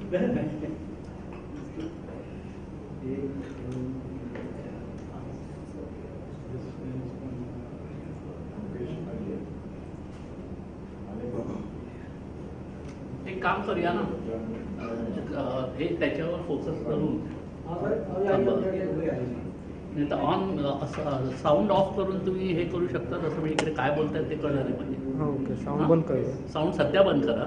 एक काम करूया ना, हे त्याच्यावर फोकस करून नाही तर ऑन साऊंड ऑफ करून तुम्ही हे करू शकता. जसं मी इकडे काय बोलताय ते कळलं नाही पाहिजे. ओके, साऊंड बंद करूया. साऊंड सध्या बंद करा.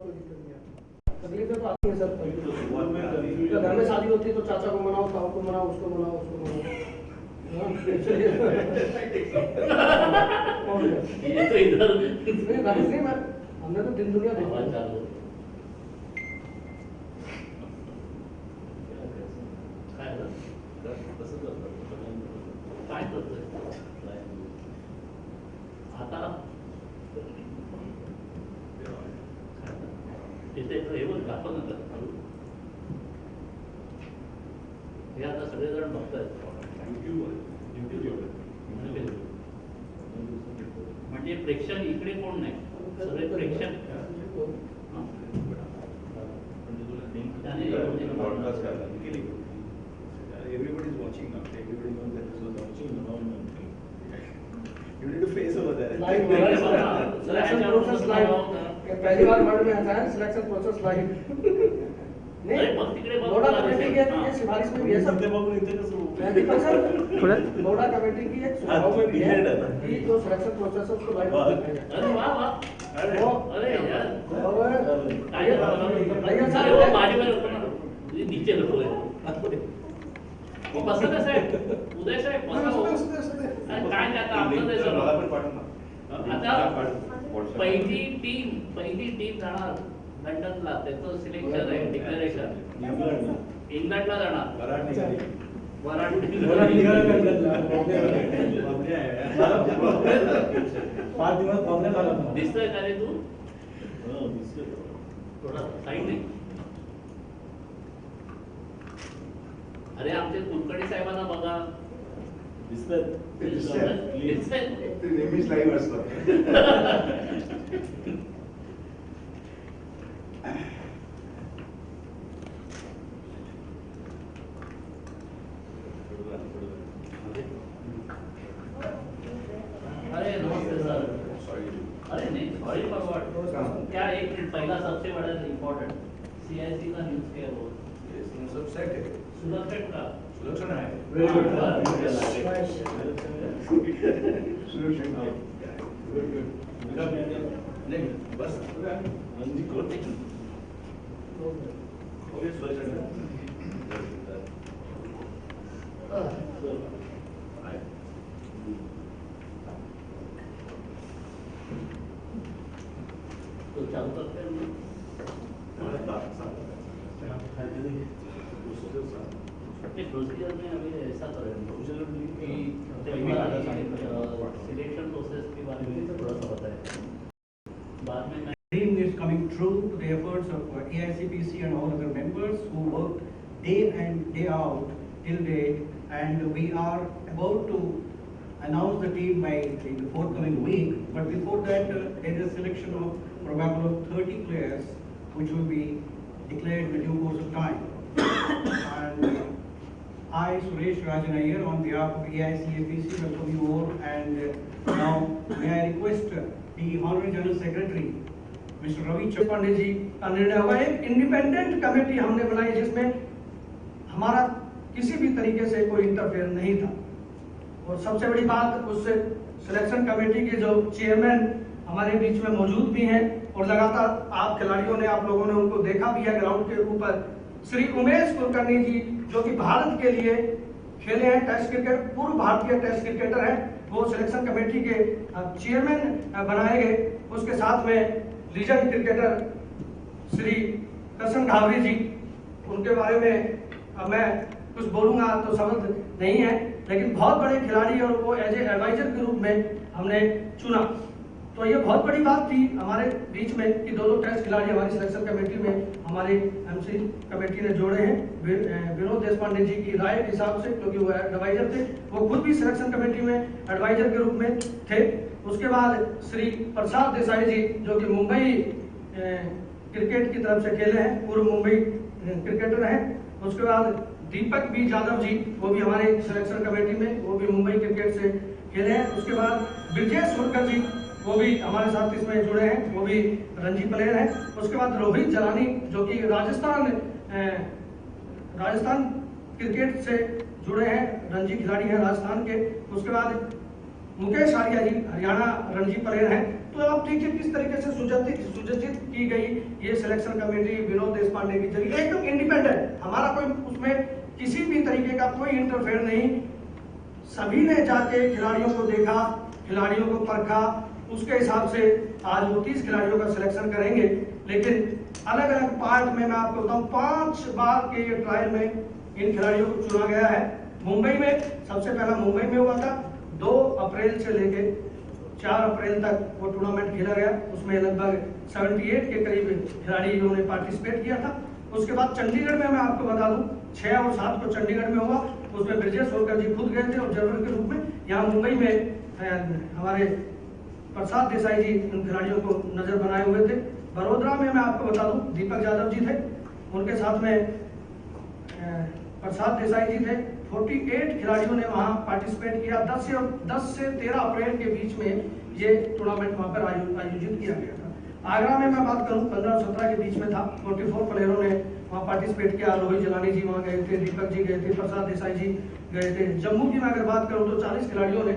तकलीफें तो आती है सर, घर में शादी होती है तो चाचा को मनाओ, ताऊ को मनाओ, उसको मनाओ, उसको मनाओ। ये तो इधर नहीं मैं, हमने तो दिन दुनिया देखा। काय करतोय आता तिथे हे बघ दाखव ना हे आता सगळेजण बघतायत म्हणजे प्रेक्षक इकडे कोण नाही, सगळे प्रेक्षक everybody is watching now. Everybody knows that this was watching. You need to face over there. Live selection process live. पहली बार वर्ड में आता है सिलेक्शन प्रोसेस लाइव। नहीं लोडा कमेटी की ये सिफारिश में भी है सब। लोडा कमेटी की एक सुझाव में भी है कि जो सिलेक्शन प्रोसेस है उसको लाइव अरे वाह वाह अरे यार आइए सारे वो बारी में रखो ना, ये नीचे रखो वो बसा कसं आहे उदय साहेब बसा काय आता आपलं त्याचं आता पहिली टीम जाणार लंडनला, त्याचं सिलेक्शन आहे डिक्लेरेशन इंग्लंडला जाणार दिसतोय का रे तू थोडा साईड नाही अरे आमचे कुलकर्णी साहेबांना बघा नेहमीच लाईव्ह असतात अरे नमस्ते सर अरे नहीं सॉरी फॉर व्हाट क्या एक मिनट पहला सबसे बड़ा इम्पोर्टेंट सीआईसी का न्यूज़ क्या है वो सब सेट है सुरक्षित का सुलक्षण आहे नहीं बस तो चालू करते हैं प्रोसीजर में अभी ऐसा करें कि सिलेक्शन प्रोसेस के बारे में थोड़ा सा बताएं बाद में Dream is coming true to the efforts of AICPC and all other members who worked day and day out till date, and we are about to announce the team by in the forthcoming week. But before that, there is a selection of probable of 30 players, which will be declared in the due course of time. And I, Suresh Rajan Iyer, on behalf of AICPC, welcome you all. And now may I request the Honorary General Secretary, Mr. Ravi पंडित जी का निर्णय होगा। एक independent committee हमने बनाई जिसमें हमारा किसी भी तरीके से कोई इंटरफेयर नहीं था। और सबसे बड़ी बात, उस सिलेक्शन कमेटी के जो चेयरमैन हमारे बीच में मौजूद भी हैं और लगातार आप खिलाड़ियों ने, आप लोगों ने उनको देखा भी है ग्राउंड के ऊपर, श्री उमेश कुलकर्णी जी जो कि भारत के लिए खेले हैं टेस्ट क्रिकेट, पूर्व भारतीय टेस्ट क्रिकेटर हैं, वो सिलेक्शन कमेटी के चेयरमैन बनाए गए। उसके साथ में लीजेंड क्रिकेटर श्री कृष्ण घावरी जी, उनके बारे में अब मैं कुछ बोलूंगा तो शब्द नहीं है, लेकिन बहुत बड़े खिलाड़ी और वो एज ए एडवाइजर के रूप में हमने चुना। तो ये बहुत बड़ी बात थी हमारे बीच में कि दो टेस्ट खिलाड़ी हमारी सिलेक्शन कमेटी में हमारी एमसी कमेटी ने जोड़े हैं। विनोद देशपांडे जी की राय के हिसाब से, क्योंकि वो एडवाइजर थे, वो खुद भी सिलेक्शन कमेटी में एडवाइजर के रूप में थे। उसके बाद श्री प्रसाद देसाई जी जो कि मुंबई क्रिकेट की तरफ से खेले हैं, पूर्व मुंबई क्रिकेटर हैं। उसके बाद दीपक बी यादव जी, वो भी हमारे सिलेक्शन कमेटी में, वो भी मुंबई क्रिकेट से खेले हैं। उसके बाद ब्रिजेश मुर्कर जी, वो भी हमारे साथ इसमें जुड़े हैं, वो भी रणजी प्लेयर हैं। उसके बाद रोहित जलानी जो कि राजस्थान क्रिकेट से जुड़े हैं, रणजी खिलाड़ी हैं राजस्थान के। उसके बाद मुकेश आर्या जी हरियाणा रणजी प्लेयर हैं। तो आप देखिए किस तरीके से सुसज्जित की गई ये सिलेक्शन कमेटी विनोद देशपांडे की जरिए, एकदम इंडिपेंडेंट, हमारा कोई उसमें किसी भी तरीके का कोई इंटरफेयर नहीं। सभी ने जाके खिलाड़ियों को देखा, खिलाड़ियों को परखा, उसके हिसाब से आज वो 30 खिलाड़ियों का सिलेक्शन करेंगे। लेकिन अलग अलग पार्ट में मैं आपको बताऊं 5 बार के ये ट्रायल में इन खिलाड़ियों को चुना गया है। मुंबई में सबसे पहला मुंबई में हुआ था, 2 अप्रैल से लेके 4 अप्रैल तक वो टूर्नामेंट खेला गया। उसमें लगभग 78 के करीब खिलाड़ी इन्होंने पार्टिसिपेट किया था। उसके बाद चंडीगढ़ में मैं आपको बता दूं 6 और 7 को चंडीगढ़ में हुआ, उसमें ब्रिजेश होलकर जी खुद गए थे ऑब्जर्वर के रूप में। यहाँ मुंबई में हमारे प्रसाद देसाई जी उन खिलाड़ियों को नजर बनाए हुए थे। बड़ोदरा में मैं आपको बता दूं दीपक यादव जी थे, उनके साथ में प्रसाद देसाई जी थे। 48 खिलाड़ियों ने वहां पार्टिसिपेट किया। 10 से 13 अप्रैल के बीच में ये टूर्नामेंट वहां पर आयोजित किया गया था। आगरा में मैं बात करूं 15 और 17 के बीच में था। 44 प्लेयरों ने वहां पार्टिसिपेट किया। रोहित जलानी जी वहां गए थे, दीपक जी गए थे, प्रसाद देसाई जी गए थे। जम्मू की मैं अगर बात करूं तो 40 खिलाड़ियों ने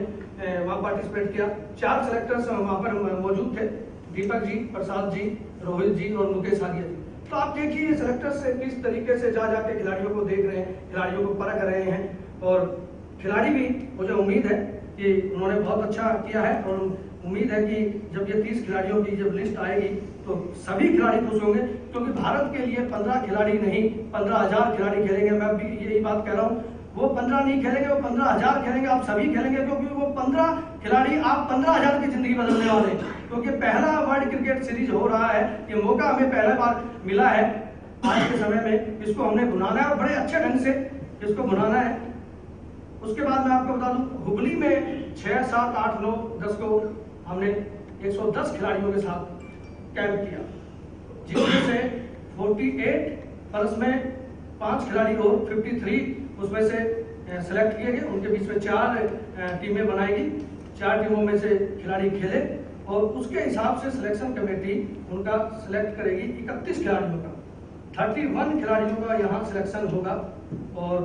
वहां पार्टिसिपेट किया। 4 सेलेक्टर्स वहां पर मौजूद थे, दीपक जी, प्रसाद जी, रोहित जी और मुकेश आर्या जी। तो आप देखिए सेलेक्टर्स से किस तरीके से जा जाके खिलाड़ियों को देख रहे हैं, खिलाड़ियों को परख रहे हैं। और खिलाड़ी भी, मुझे उम्मीद है कि उन्होंने बहुत अच्छा किया है और उम्मीद है कि जब ये 30 खिलाड़ियों की जब लिस्ट आएगी तो सभी खिलाड़ी खुश होंगे, क्योंकि भारत के लिए 15 खिलाड़ी नहीं 15,000 खिलाड़ी खेलेंगे। मैं भी यही बात कह रहा हूँ, वो 15 नहीं खेलेंगे, वो 15,000 खेलेंगे। आप सभी खेलेंगे, क्योंकि वो 15 खिलाड़ी आप 15,000 की जिंदगी बदलने वाले हैं। क्योंकि पहला वर्ल्ड क्रिकेट सीरीज हो रहा है, ये मौका हमें पहला बार मिला है आज के समय में। इसको हमने बुनाना है और बड़े अच्छे ढंग से इसको बुनाना है। उसके बाद मैं आपको बता दूं हुबली में 6, 7, 8, 9, 10 को हमने 110 खिलाड़ियों के साथ कैंप किया, जिसमें से 48 प्लस में 5 खिलाड़ी और 53 उसमें से सिलेक्ट किए गए। उनके बीच में 4 टीमें बनाई गई, 4 टीमों में से खिलाड़ी खेले और उसके हिसाब से सिलेक्शन कमेटी उनका सिलेक्ट करेगी 31 खिलाड़ियों का। 31 खिलाड़ियों का यहाँ सिलेक्शन होगा और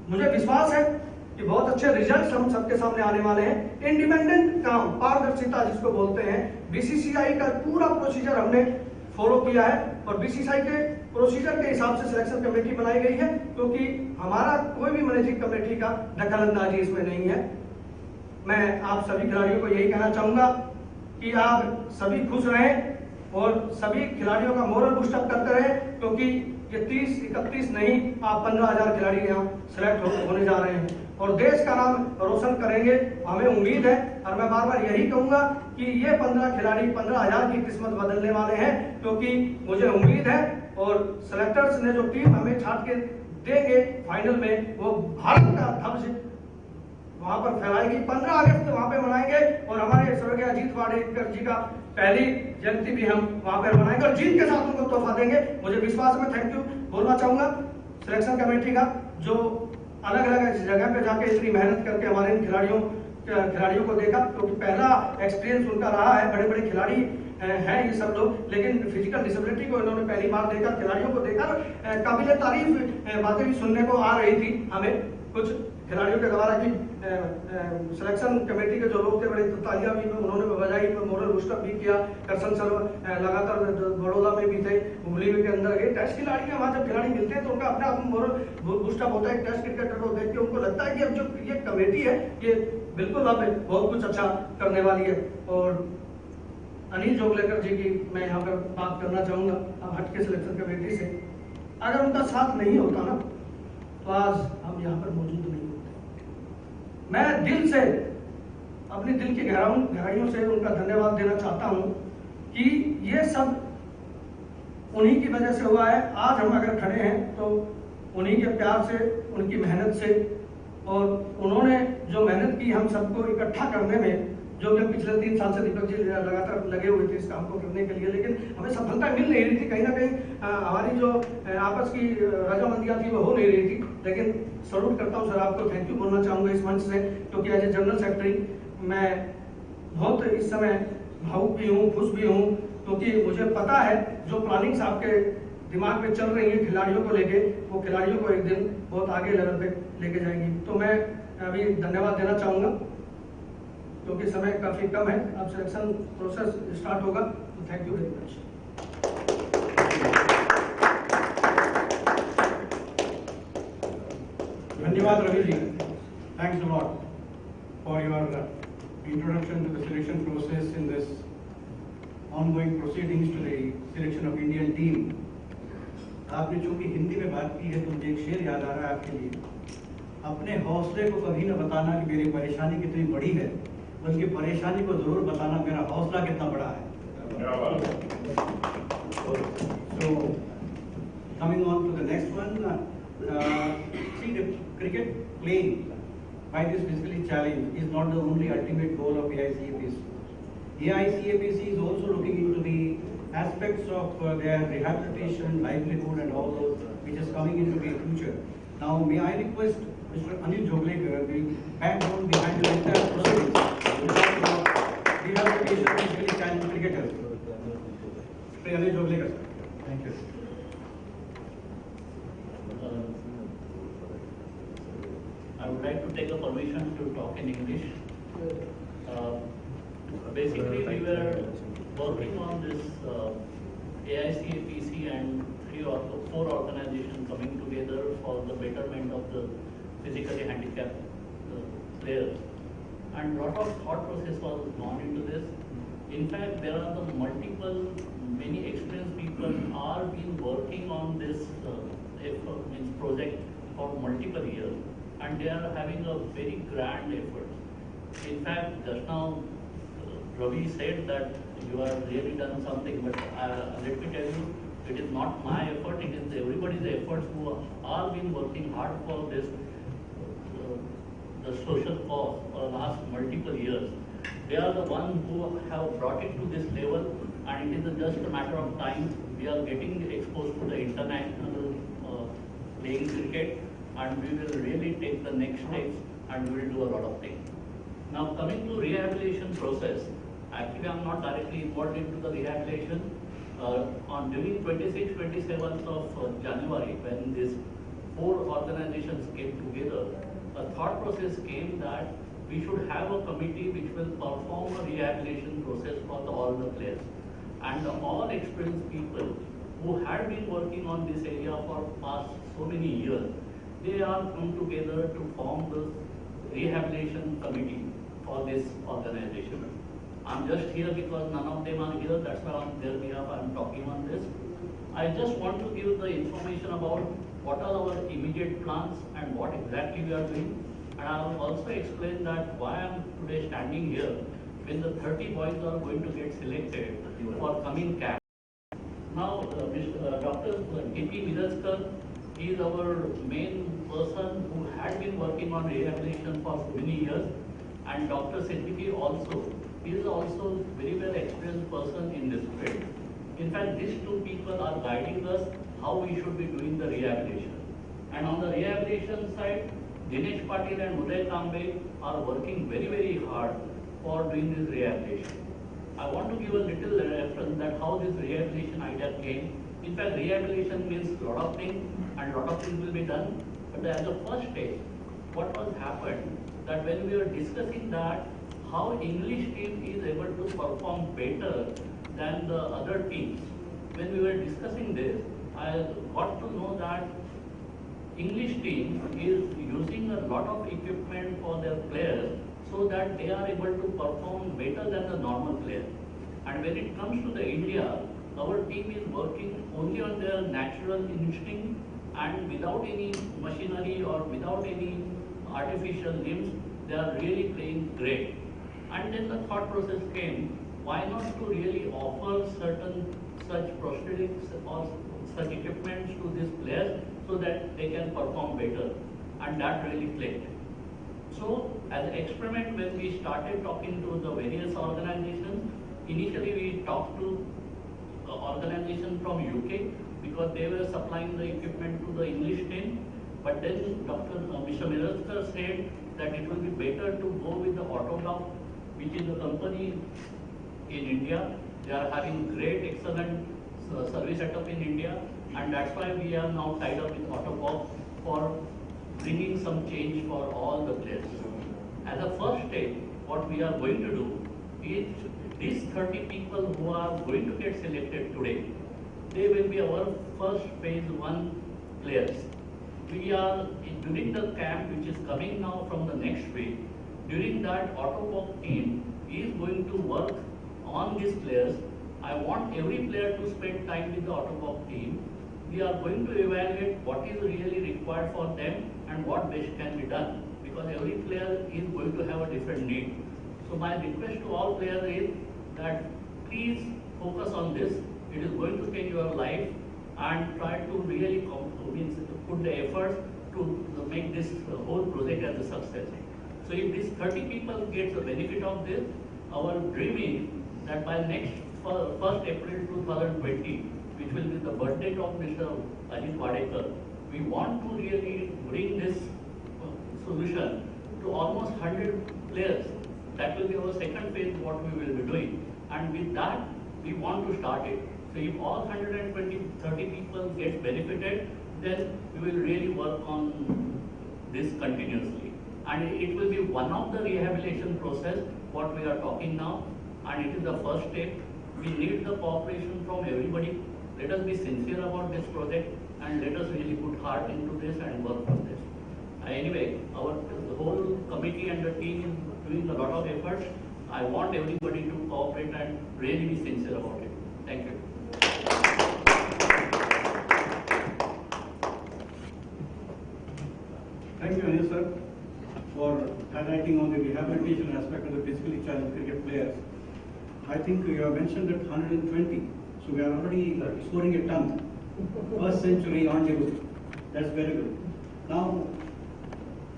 मुझे विश्वास है कि बहुत अच्छे रिजल्ट हम सबके सामने आने वाले हैं। इंडिपेंडेंट काम, पारदर्शिता जिसको बोलते हैं, बीसीसीआई का पूरा प्रोसीजर हमने फॉलो किया है और बीसीसीआई के प्रोसीजर के हिसाब से सिलेक्शन कमेटी बनाई गई है, क्योंकि हमारा कोई भी मैनेजिंग कमेटी का दखलंदाजी इसमें नहीं है। मैं आप सभी खिलाड़ियों को यही कहना चाहूंगा कि आप सभी खुश रहें और सभी खिलाड़ियों का मोरल बूस्टअप करते रहें, क्योंकि ये 30, 31 नहीं, आप 15,000 खिलाड़ी यहाँ सिलेक्ट होने जा रहे हैं और देश का नाम रोशन करेंगे, हमें उम्मीद है। और मैं बार बार यही कहूंगा कि ये 15 खिलाड़ी 15,000 की किस्मत बदलने वाले हैं, क्योंकि मुझे उम्मीद है और सिलेक्टर्स ने जो टीम हमें छाट के देंगे फाइनल में, वो भारत का ध्वज वहां पर फहराएगी। 15 अगस्त वहां पे मनाएंगे और हमारे स्वर्गीय अजीत वाडेकर जी का पहली जयंती भी हम वहां पर मनाएंगे और जीत के साथ उनको तोहफा देंगे। मुझे विश्वास में थैंक यू बोलना चाहूंगा सिलेक्शन कमेटी का, जो अलग अलग जगह पे जाके इतनी मेहनत करके हमारे इन खिलाड़ियों को देखा, क्योंकि पहला एक्सपीरियंस उनका रहा है। बड़े बड़े खिलाड़ी हैं ये सब लोग, लेकिन फिजिकल डिसेबिलिटी को इन्होंने पहली बार देखा, खिलाड़ियों को देखा। काबिल तारीफ बातें भी सुनने को आ रही थी हमें कुछ खिलाड़ियों के द्वारा की सिलेक्शन कमेटी के जो लोग थे बड़े तालियां भी उन्होंने बजाई, मोरल बूस्टअप भी किया। करसन सर लगातार बड़ौदा में भी थे, हुबली के अंदर ये टेस्ट खिलाड़ी वहां जब खिलाड़ी मिलते हैं तो उनका अपने आप मोरल बूस्टअप होता है। टेस्ट क्रिकेटर को देख के उनको लगता है कि अब जो ये कमेटी है ये बिल्कुल अब बहुत कुछ अच्छा करने वाली है। और अनिल जोगलेकर जी की मैं यहाँ पर बात करना चाहूंगा। अब हटके सिलेक्शन कमेटी से अगर उनका साथ नहीं होता ना तो आज हम यहाँ पर मौजूद नहीं होते। मैं दिल से, अपने दिल की गहराइयों से उनका धन्यवाद देना चाहता हूँ कि ये सब उन्हीं की वजह से हुआ है। आज हम अगर खड़े हैं तो उन्हीं के प्यार से, उनकी मेहनत से, और उन्होंने जो मेहनत की हम सबको इकट्ठा करने में, जो कि पिछले 3 साल से दीपक जी लगातार लगे हुए थे इस काम को करने के लिए, लेकिन हमें सफलता मिल नहीं रही थी। कहीं ना कहीं हमारी जो आपस की रजामंदियां थी वो हो नहीं रही थी। लेकिन सल्यूट करता हूं सर, आपको थैंक यू बोलना चाहूंगा इस मंच से, क्योंकि एज ए जनरल सेक्रेटरी मैं बहुत इस समय भावुक भी हूँ, खुश भी हूँ, क्योंकि मुझे पता है जो प्लानिंग्स आपके दिमाग में चल रही है खिलाड़ियों को लेके, वो खिलाड़ियों को एक दिन बहुत आगे लेवल पे लेके जाएंगी। तो मैं अभी धन्यवाद देना चाहूंगा, क्योंकि समय काफी कम है, अब सिलेक्शन प्रोसेस स्टार्ट होगा, तो थैंक यू वेरी मच। धन्यवाद Ravi ji, thanks a lot for your introduction to the selection process in this ongoing proceedings to the selection of Indian team. आपने चूंकि हिंदी में बात की है तो मुझे एक शेर याद आ रहा है आपके लिए। अपने हौसले को कभी न बताना कि मेरी परेशानी कितनी बड़ी है, बल्कि परेशानी को जरूर बताना मेरा हौसला कितना बड़ा है। So coming on to the next one, see the cricket playing by this physically challenge is not the only ultimate goal of AICAPC. AICAPC is also looking into the aspects of their rehabilitation, livelihood and all those which is coming into the future. Now may I request Mr. Anil Joglekar, the backbone behind the entire proceedings, to talk about rehabilitation of physically challenged cricketers. Mr. Anil Joglekar, sir. Thank you. I would like to take a permission to talk in English. Basically, we were working on this AICAPC and 3 or 4 organizations coming together for the betterment of the physically handicapped players. And a lot of thought process was gone into this. In fact, there are many experienced people are been working on this project for multiple years. And they are having a very grand effort. In fact, just now Ravi said that you have really done something, but let me tell you, it is not my effort, it is everybody's efforts who are been working hard for this, the social cause for the last multiple years. They are the ones who have brought it to this level, and it is just a matter of time. We are getting exposed to the international playing cricket, and we will really take the next steps and we will do a lot of things. Now coming to rehabilitation process, actually I am not directly involved into the rehabilitation. During 26th, 27th of January, when these 4 organizations came together, a thought process came that we should have a committee which will perform a rehabilitation process for all the players. And all experienced people who had been working on this area for past so many years, they are come together to form the rehabilitation committee for this organization. I'm just here because none of them are here, that's why on their behalf I'm talking on this. I just want to give the information about what are our immediate plans and what exactly we are doing. And I will also explain that why I'm today standing here when the 30 boys are going to get selected for coming camp. Now, Dr. T.P. Wadekar, he is our main person who had been working on rehabilitation for so many years, and Dr. Siddiqui also. He is also very well experienced person in this field. In fact, these 2 people are guiding us how we should be doing the rehabilitation. And on the rehabilitation side, Dinesh Patil and Uday Kambe are working very, very hard for doing this rehabilitation. I want to give a little reference that how this rehabilitation idea came. In fact, rehabilitation means a lot of things and a lot of things will be done. But as a first stage, what was happened that when we were discussing that how English team is able to perform better than the other teams, when we were discussing this, I got to know that English team is using a lot of equipment for their players so that they are able to perform better than the normal player. And when it comes to the India, our team is working only on their natural instinct and without any machinery or without any artificial limbs, they are really playing great. And then the thought process came, why not to really offer certain such prosthetics or such equipments to these players so that they can perform better, and that really clicked. So as an experiment, when we started talking to the various organizations, initially we talked to organization from UK because they were supplying the equipment to the English team. But then Mr. Wadekar said that it will be better to go with the Autograph, which is a company in India. They are having great, excellent service setup in India, and that's why we are now tied up with Autograph for bringing some change for all the players. As a first stage, what we are going to do is these 30 people who are going to get selected today, they will be our first phase 1 players. We are during the camp which is coming now from the next week. During that, Autopop team is going to work on these players. I want every player to spend time with the Autopop team. We are going to evaluate what is really required for them and what best can be done, because every player is going to have a different need. So my request to all players is that please focus on this. It is going to change your life, and try to really put the efforts to make this whole project as a success. So if these 30 people get the benefit of this, our dream is that by next 1st April 2020, which will be the birthday of Mr. Wadekar, we want to really bring this solution to almost 100 players. That will be our second phase what we will be doing. And with that, we want to start it. So if all 30 people get benefited, then we will really work on this continuously. And it will be one of the rehabilitation process what we are talking now, and it is the first step. We need the cooperation from everybody. Let us be sincere about this project and let us really put heart into this and work on this. Anyway, the whole committee and the team is doing a lot of efforts. I want everybody to cooperate and really be sincere about it. Thank you. Thank you, Anil sir, for highlighting on the rehabilitation aspect of the physically challenged cricket players. I think you have mentioned that 120, so we are already scoring a ton. First century on the route. That's very good. Now,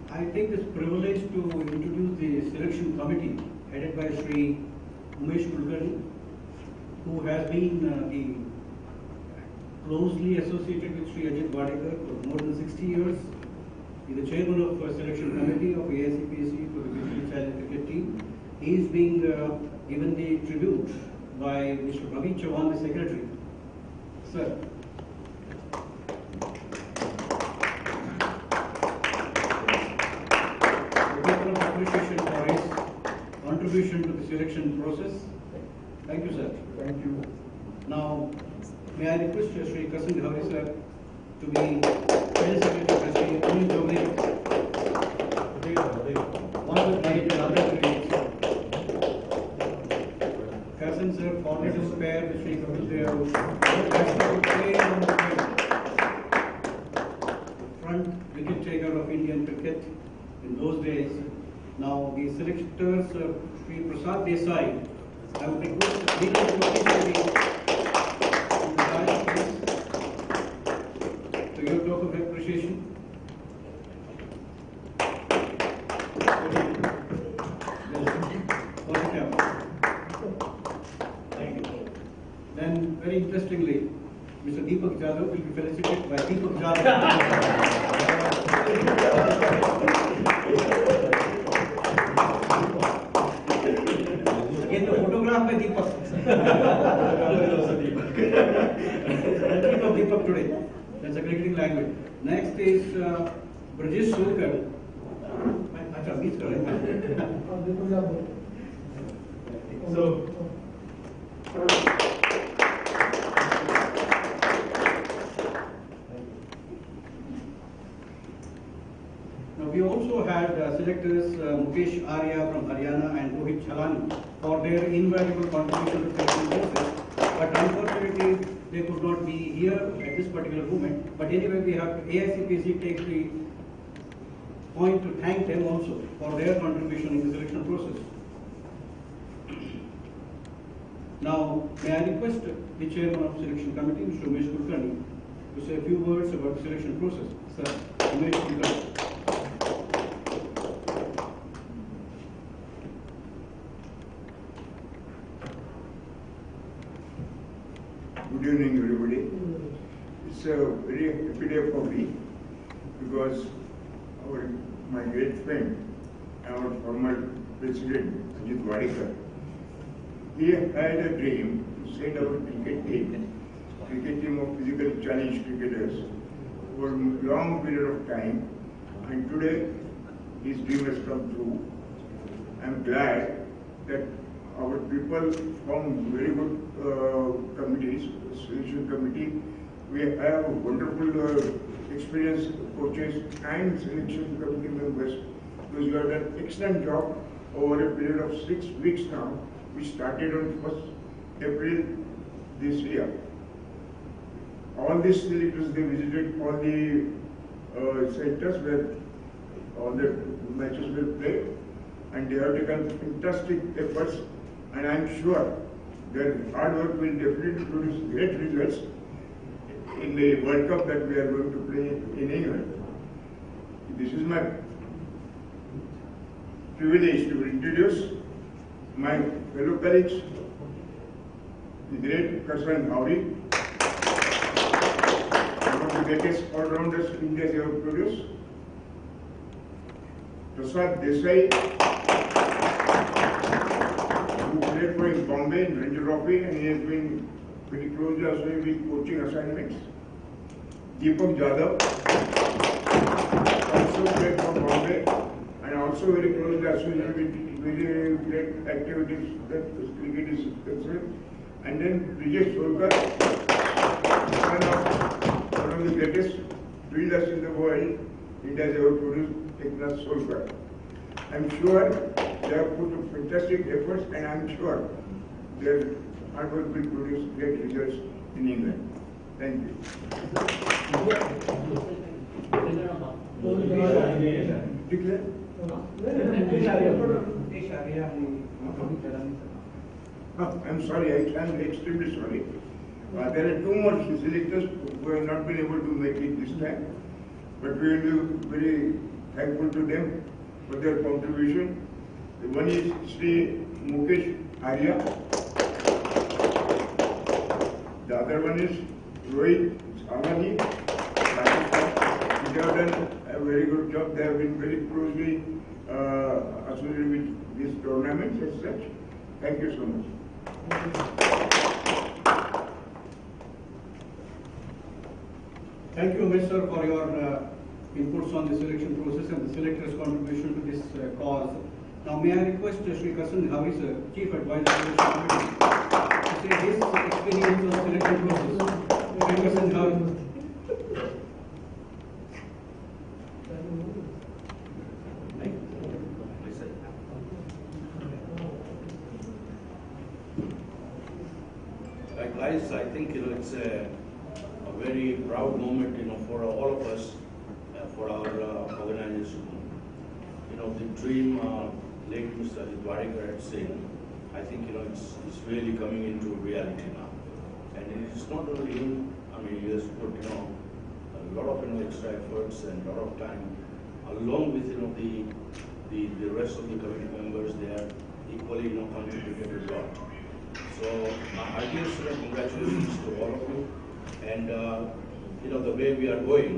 I take this privilege to introduce the selection committee headed by Sri Umesh Kulkarni, who has been closely associated with Sri Ajit Wadekar for more than 60 years. He is the chairman of selection committee of AICPC for the physically challenged cricket team. He is being given the tribute by Mr. Ravi Chavan, the secretary. Sir. Appreciation for his contribution to the selection process. Thank you, sir. Thank you. Now, may I request Sri Kasan Ghauri sir to be secretary by Sri Anil Jogli. One of the other Kasan sir, formidable pair with Sri Kapil Dev, front wicket taker of Indian cricket in those days. Now, the selectors, Sri Prasad Desai, I would request the leader to officially to your talk of appreciation. Thank you. Then, very interestingly, Mr. Deepak Jadhav will be felicitated by Deepak Jadhav. Get the photograph by Deepak. Deepak today. That's a cricketing language. Next is Brajesh Sulkar. Acha, meet correct. So. Now we also had selectors Mukesh Arya from Haryana and Rohit Chalani for their invaluable contribution to selection process. But unfortunately, they could not be here at this particular moment. But anyway, we have AICPC take the point to thank them also for their contribution in the selection process. Now, may I request the chairman of selection committee, Mr. Umesh Kulkarni, to say a few words about the selection process. Sir, Umesh Kulkarni. Good evening, everybody. It's a very happy day for me because my great friend, our former president, Ajit Wadekar, he had a dream to set our cricket team of physically challenged cricketers for a long period of time, and today his dream has come true. I'm glad that our people form very good committees, selection committee. We have wonderful experienced coaches and selection committee members. Those who have done excellent job over a period of 6 weeks now, which started on 1st April this year. All these selectors, they visited all the centers where all the matches were played, and they have taken fantastic efforts, and I am sure their hard work will definitely produce great results in the World Cup that we are going to play in England. This is my privilege to introduce my fellow colleagues, the great Karsan Ghauri, one of the greatest all-rounders India has ever produced, Prasad Desai, who played for Bombay in Ranji Trophy, and he has been very closely associated with coaching assignments. Deepak Jadhav, also played for Bombay, and also very closely associated with very great activities that cricket is concerned. And then Vijay Solkar, one of the greatest fielders in the world India has ever produced, Eknath Solkar. I'm sure they have put up fantastic efforts, and I'm sure their hard work will produce great results in England. Thank you. I'm sorry, I'm extremely sorry. There are two more selectors who have not been able to make it this time, but we will be very thankful to them for their contribution. One is Sri Mukesh Arya. The other one is Rohit Amani. They have done a very good job. They have been very closely associated with these tournaments as such. Thank you so much. Thank you, Mr. for your inputs on the selection process and the selectors' contribution to this cause. Now, may I request Sri Karsan Ghauri, sir, Chief Advisor to the Committee, to say his experience on selection process. Sri Karsan Ghauri. Guys, I think it's a very proud moment, for all of us, for our organization. The dream late Mr. Wadekar had said, I think it's really coming into reality now. And it's not only him. I mean, he has put a lot of extra efforts and a lot of time, along with the rest of the committee members. They are equally contributed a lot. So my heartiest congratulations to all of you, and the way we are going,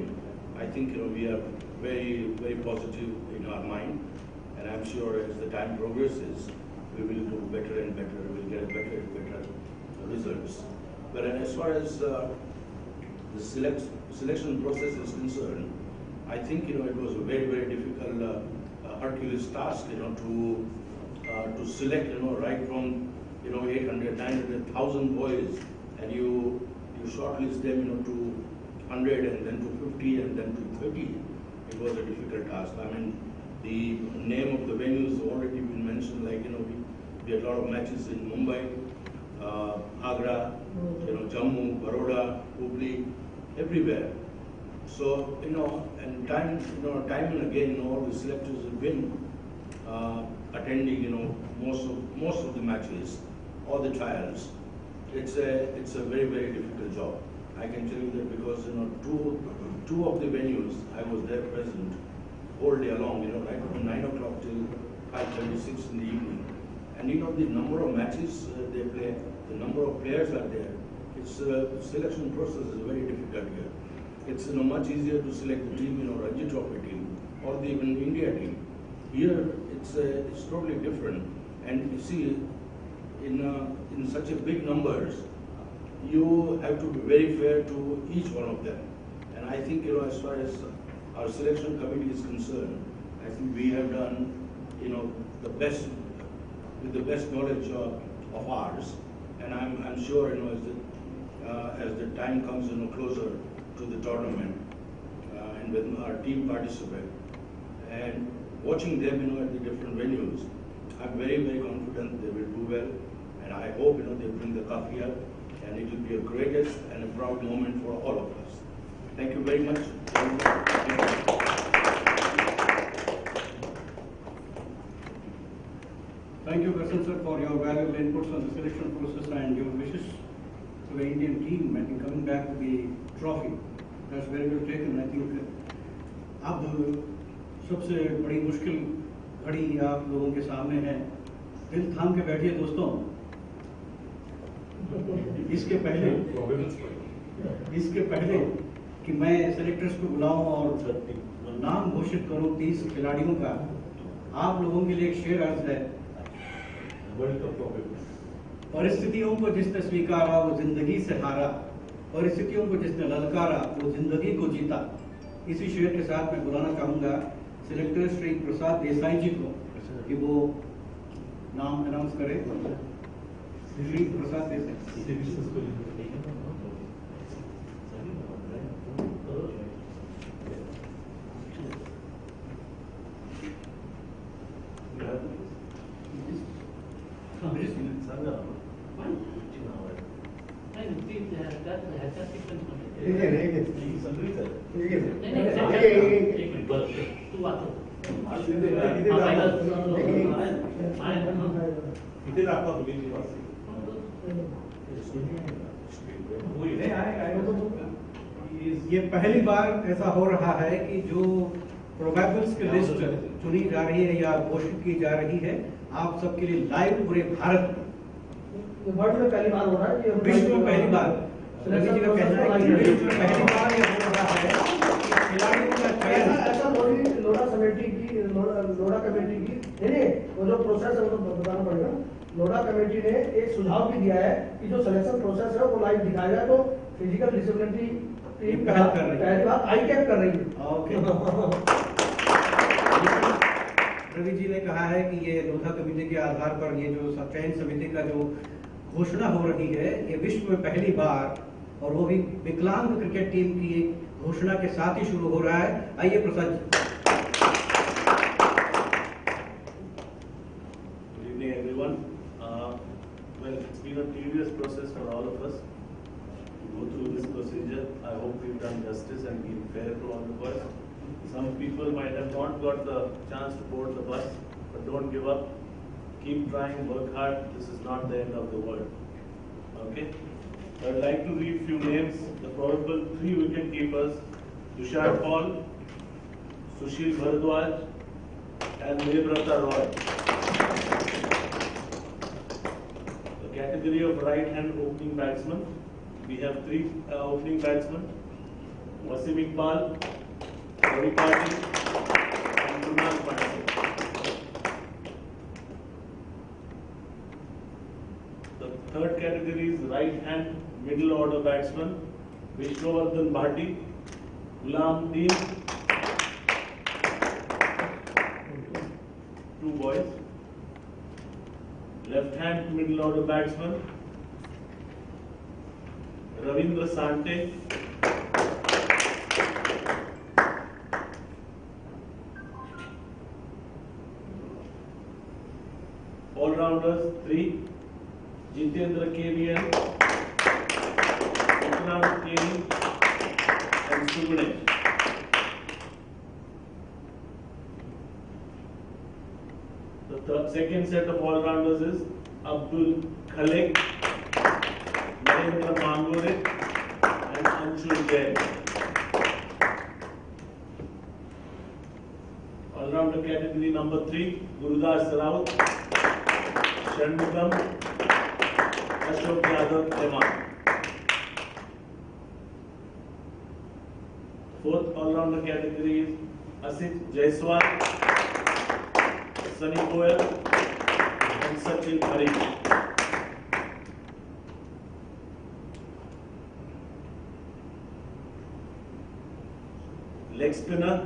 I think we are very, very positive in our mind, and I'm sure as the time progresses, we will do better and better. We'll get better and better results. But as far as the selection process is concerned, I think it was a very, very difficult, Herculean task, to select right from 800, 900, 1,000 boys, and you shortlist them to 100 and then to 50 and then to 30. It was a difficult task. I mean, the name of the venues already been mentioned. Like we had a lot of matches in Mumbai, Agra, Jammu, Baroda, Hubli, everywhere. So and time and again, all the selectors have been attending most of the matches or the trials. It's a very, very difficult job. I can tell you that because two of the venues I was there present whole day long, right from 9 o'clock till 5:36 in the evening. And the number of matches they play, the number of players are there. Its selection process is very difficult here. It's much easier to select the team, Ranji Trophy team or the even India team. Here it's totally different. And you see, in such a big numbers, you have to be very fair to each one of them. And I think as far as our selection committee is concerned, I think we have done the best, with the best knowledge of ours. And I'm sure, as the time comes, closer to the tournament, and when our team participate, and watching them, at the different venues, I'm very, very confident they will do well. And I hope, they bring the cup here, and it will be a greatest and a proud moment for all of us. Thank you very much. Thank you, Person sir, for your valuable inputs on the selection process and your wishes to the Indian team. I think coming back to the trophy, that's very well taken. I think अब सबसे बड़ी मुश्किल घड़ी आप लोगों के सामने है। दिल थाम के बैठिए दोस्तों। इसके पहले कि मैं सेलेक्टर्स को बुलाऊं और नाम घोषित करूं 30 खिलाड़ियों का, आप लोगों के लिए एक शेर अर्ज है। परिस्थितियों को जिसने स्वीकारा वो जिंदगी से हारा, परिस्थितियों को जिसने ललकारा वो जिंदगी को जीता। इसी शेर के साथ मैं बुलाना चाहूंगा सिलेक्टर श्री प्रसाद देसाई जी को कि वो नाम अनाउंस करें। श्री प्रसाद देसाई। ये पहली बार ऐसा हो रहा है कि जो प्रोबेबल्स की लिस्ट चुनी जा रही है या घोषित की जा रही है आप सबके लिए लाइव पूरे भारत वर्ल्ड में पहली बार हो रहा है, विश्व में पहली बार। रवि जी का कहना है कि विश्व में पहली बार ये हो रहा है खिलाड़ियों का चयन। ऐसा लोड़ा कमेटी की नहीं, वो जो प्रोसेस है वो तो बताना पड़ेगा। लोड़ा कमेटी ने एक सुझाव भी दिया है कि जो सिलेक्शन प्रोसेस है वो लाइव दिखाया जाए, तो फिजिकल डिसेबिलिटी टीम पहली बार आई कैप कर रही है। ओके। रवि जी ने कहा है कि ये लोधा कमेटी के आधार पर ये जो चयन समिति का जो घोषणा हो रही है ये विश्व में पहली बार, और वो भी विकलांग क्रिकेट टीम की एक घोषणा के साथ ही शुरू हो रहा है। आइए Prasad ji. Good evening, everyone. Well, it's been a tedious process for all of us to go through this procedure. I hope we've done justice and been fair to all of us. Some people might have not got the chance to board the bus, but don't give up. Keep trying, work hard. This is not the end of the world. Okay? I'd like to read few names. The probable 3 wicket keepers: Tushar Paul, Sushil Bharadwaj, and Devrata Roy. The category of right-hand opening batsmen, we have 3 opening batsmen: Wasim Iqbal, Ravi Patil, and Kunal Pandey. The third category is right-hand middle order batsman: Vishnuvardhan Bhati, Ghulam Deen, 2 boys. Left-hand middle order batsman: Ravindra Sante, all-rounders 3: Jitendra KVN, Utnam Keni, and Sugunesh. The second set of all-rounders is Abdul Khalek, Narendra Mangore, and Anshul Jain. All-rounder category number 3: Gurudas Raut, Shanmugam, Ashok Yadav, Eman. Fourth all-rounder category is Asit Jaiswal, Sunny Goyal, and Sachin Parikh. Leg spinner,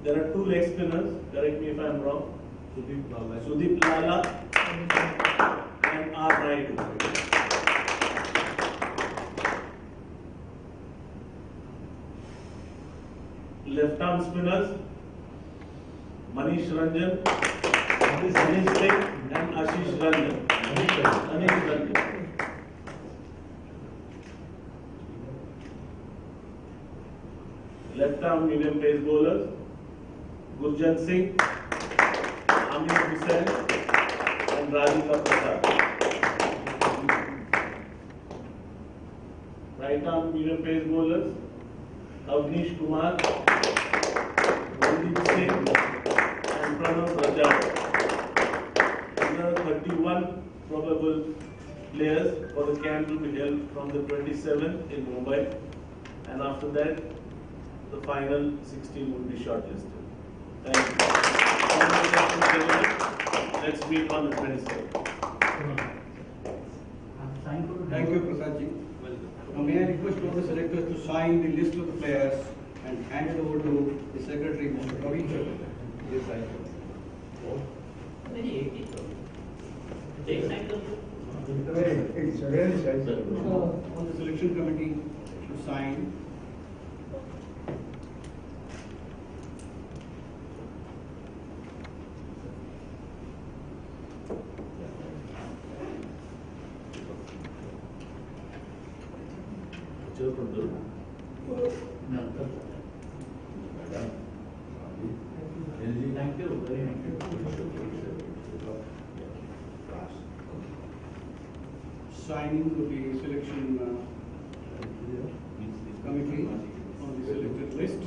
There are two leg spinners, correct me if I am wrong. Sudeep Lala and R. Naidu. Left arm spinners, Manish Ranjan, Manish Singh and Ashish Ranjan. Anish Ranjan. Left arm medium pace bowlers, Gurjan Singh, Amir Hussain and Radhika Prasad. Right arm medium pace bowlers, Avnish Kumar, Randeep Singh and Pranav Rajat. There are 31 probable players for the camp will be held from the 27th in Mumbai, and after that the final 16 will be shortlisted. Thank you. Let's meet on the 27th. Thank you, Prasad ji. Now may I request all the selectors to sign the list of the players and hand it over to the secretary, Mr. Wadekar. Yes, I On the selection committee to sign. Thank you very much. Signing of the selection committee on the selected list.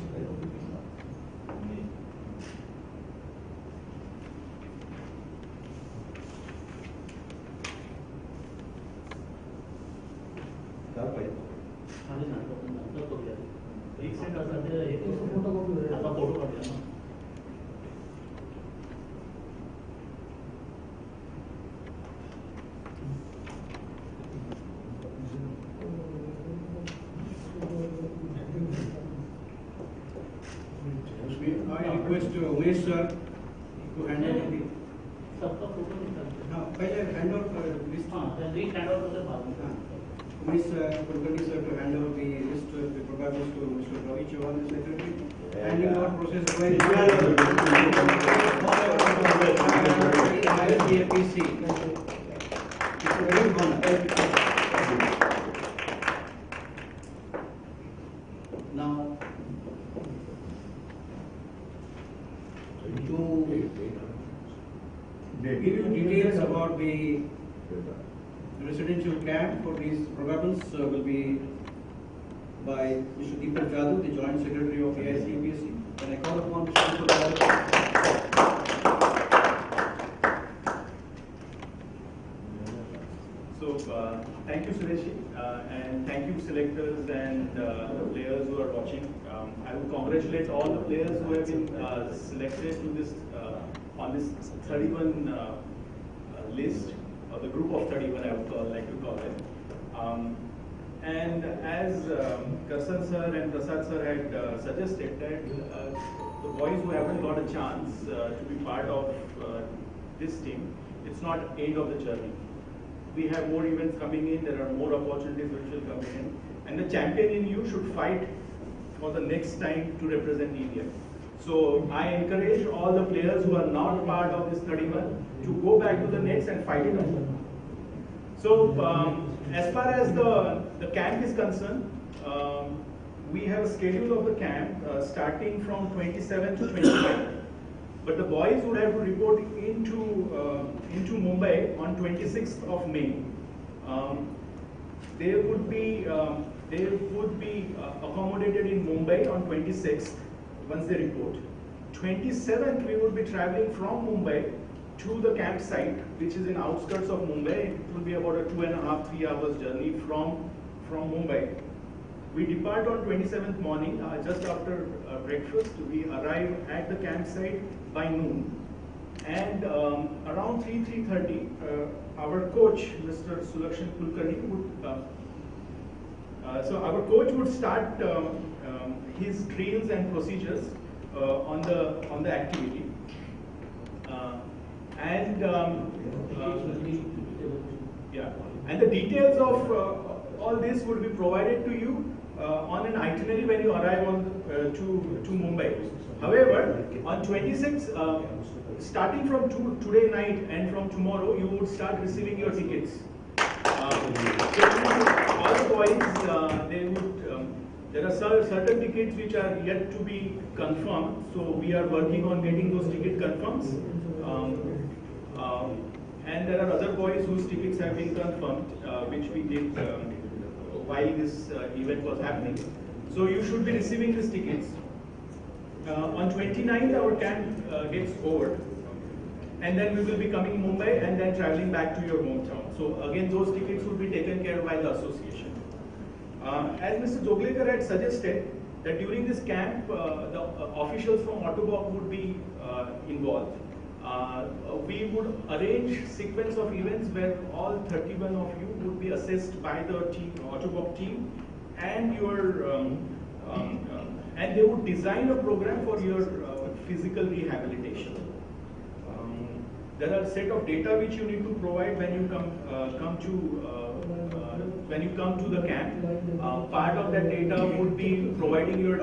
एक set आता है एक photo copy आता photo काढ लेना I request Umesh sir to hand over the सबका photo निकालते हैं पहले hand over list. हां रीच हैंड ओवर करते बाद में Umesh Kulkarni sir to hand over the list of the probables to Mr. Ravi Chall, the secretary. Handing over process by ISDAPC. It's a very good one. Now, to give you details about the residential camp for these probables will be by Mr. Deepak Jadhav, the Joint Secretary of AICPC. And I call upon Mr. Deepak Jadhav. So, thank you, Sureshi, and thank you, selectors and the players who are watching. I would congratulate all the players who have been selected to this on this 31 list, or the group of 31, I would like to call it. And as Karsan sir and Prasad sir had suggested that the boys who haven't got a chance to be part of this team, it's not end of the journey. We have more events coming in, there are more opportunities which will come in, and the champion in you should fight for the next time to represent India. So I encourage all the players who are not part of this 31 to go back to the nets and fight it out. So as far as the camp is concerned, we have a schedule of the camp starting from 27th to 25th. But the boys would have to report into Mumbai on 26th of May. They would be accommodated in Mumbai on 26th once they report. 27th we would be traveling from Mumbai to the campsite, which is in outskirts of Mumbai. It will be about a 2.5–3 hours journey from Mumbai. We depart on 27th morning, just after breakfast. We arrive at the campsite by noon. And around 3:30, our coach, Mr. Sulakshan Kulkarni, would start his drills and procedures on the activity. And yeah, and the details of all this will be provided to you on an itinerary when you arrive on to Mumbai. However, on 26, starting from today night and from tomorrow, you would start receiving your tickets. So all the boys, they would. There are certain tickets which are yet to be confirmed. So we are working on getting those ticket confirms. And there are other boys whose tickets have been confirmed, which we did while this event was happening. So you should be receiving these tickets. On 29th, our camp gets over. And then we will be coming to Mumbai and then traveling back to your hometown. So again, those tickets will be taken care of by the association. As Mr. Wadekar had suggested, that during this camp, the officials from Autobot would be involved. We would arrange sequence of events where all 31 of you would be assessed by the team, Autobot team, and and they would design a program for your physical rehabilitation. There are a set of data which you need to provide when you come to the camp. Part of that data would be providing your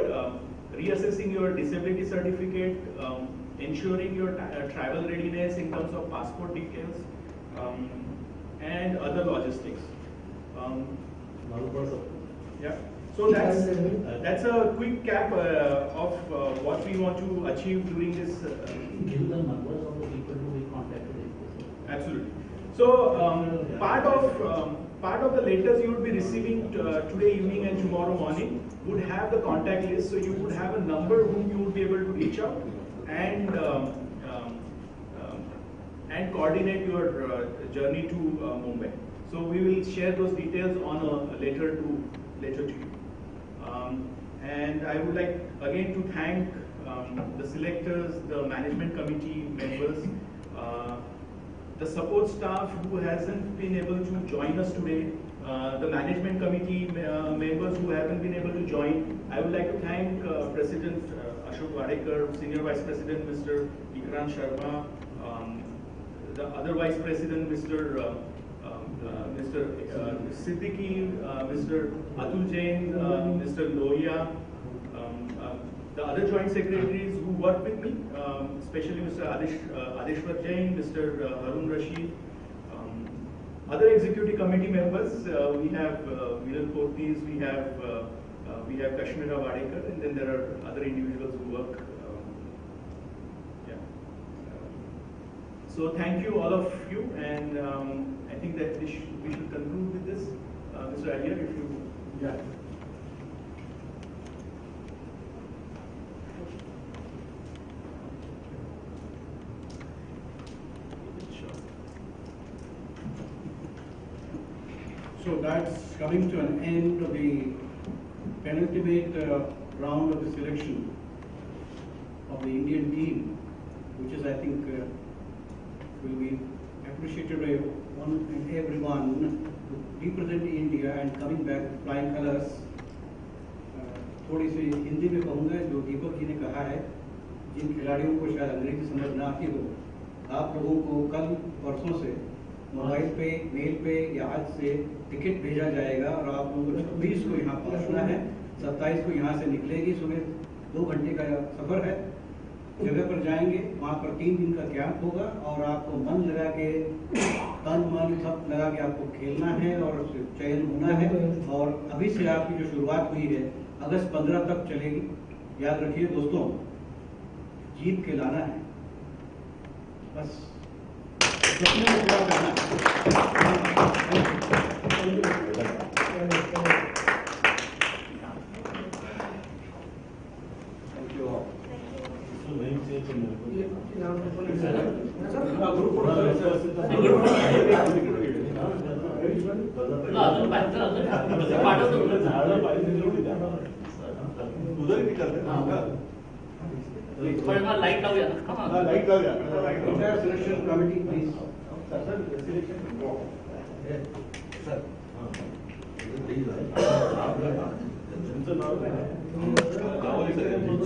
reassessing your disability certificate, ensuring your travel readiness in terms of passport details, and other logistics. Yeah. So that's a quick cap of what we want to achieve during this. Give the numbers of the people who we contacted. Absolutely. So part of the letters you would be receiving today evening and tomorrow morning would have the contact list. So you would have a number whom you would be able to reach out and coordinate your journey to Mumbai. So we will share those details on a letter to you. And I would like again to thank the selectors, the management committee members, the support staff who hasn't been able to join us today, the management committee members who haven't been able to join. I would like to thank President Ashok Wadekar, Senior Vice President Mr. Ikran Sharma, the other Vice President Mr. Siddiqui, Mr. Atul Jain, Mr. Lohia, the other joint secretaries who work with me, especially Mr. Adeshwar Jain, Mr. Harun Rashid, other executive committee members. We have Viral Portis, we have Kashmira Wadekar, and then there are other individuals who work. So thank you all of you, and I think that we should conclude with this. Mr. Alia, if you... Yeah. So that's coming to an end of the penultimate round of the selection of the Indian team, which is, I think, will be appreciated by one and everyone to represent India and coming back with flying colors. थोड़ी सी हिंदी में कहूँगा जो दीपक जी ने कहा है, जिन खिलाड़ियों को शायद अंग्रेजी समझ ना आती हो, आप लोगों को कल परसों से मोबाइल पे, मेल पे या आज से टिकट भेजा जाएगा और आप लोगों को 26 को यहाँ पहुँचना है, 27 को यहाँ से निकलेगी, सुबह 2 घंटे का सफर है, जगह पर जाएंगे, वहाँ पर 3 दिन का कैंप होगा और आपको मन लगा के, तन मन सब लगा के आपको खेलना है और चयन होना है। और अभी से आपकी जो शुरुआत हुई है अगस्त 15 तक चलेगी। याद रखिए दोस्तों, जीत के लाना है, बस सपने को पूरा करना लाइट लावूया ना, लाइट लावूया, सिलेक्शन कमिटी प्लीज सर तुमचं नाव काय? गावाला सगळ्यांनी